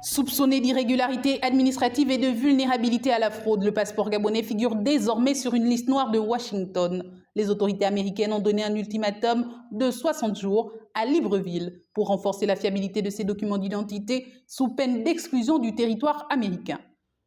Soupçonné d'irrégularité administrative et de vulnérabilité à la fraude, le passeport gabonais figure désormais sur une liste noire de Washington. Les autorités américaines ont donné un ultimatum de 60 jours à Libreville pour renforcer la fiabilité de ces documents d'identité sous peine d'exclusion du territoire américain.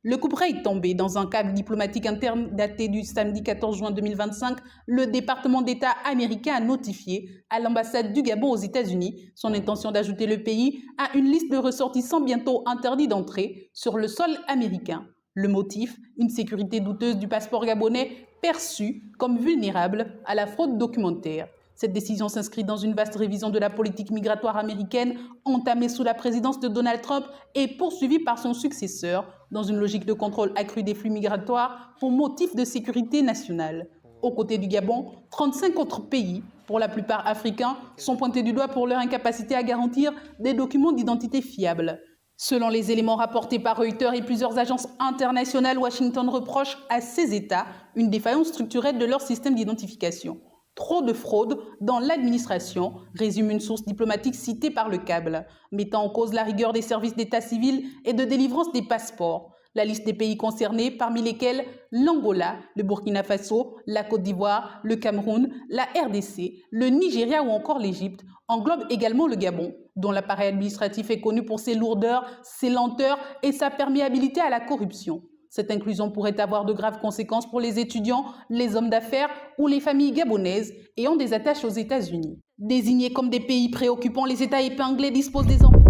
Le couperet est tombé dans un cadre diplomatique interne daté du samedi 14 juin 2025. Le département d'État américain a notifié à l'ambassade du Gabon aux États-Unis son intention d'ajouter le pays à une liste de ressortissants bientôt interdits d'entrée sur le sol américain. Le motif, une sécurité douteuse du passeport gabonais perçu comme vulnérable à la fraude documentaire. Cette décision s'inscrit dans une vaste révision de la politique migratoire américaine entamée sous la présidence de Donald Trump et poursuivie par son successeur dans une logique de contrôle accru des flux migratoires pour motif de sécurité nationale. Aux côtés du Gabon, 35 autres pays, pour la plupart africains, sont pointés du doigt pour leur incapacité à garantir des documents d'identité fiables. Selon les éléments rapportés par Reuters et plusieurs agences internationales, Washington reproche à ces États une défaillance structurelle de leur système d'identification. Trop de fraude dans l'administration, résume une source diplomatique citée par Le Câble, mettant en cause la rigueur des services d'état civil et de délivrance des passeports. La liste des pays concernés, parmi lesquels l'Angola, le Burkina Faso, la Côte d'Ivoire, le Cameroun, la RDC, le Nigeria ou encore l'Égypte, englobe également le Gabon, dont l'appareil administratif est connu pour ses lourdeurs, ses lenteurs et sa perméabilité à la corruption. Cette inclusion pourrait avoir de graves conséquences pour les étudiants, les hommes d'affaires ou les familles gabonaises ayant des attaches aux États-Unis. Désignés comme des pays préoccupants, les États épinglés disposent désormais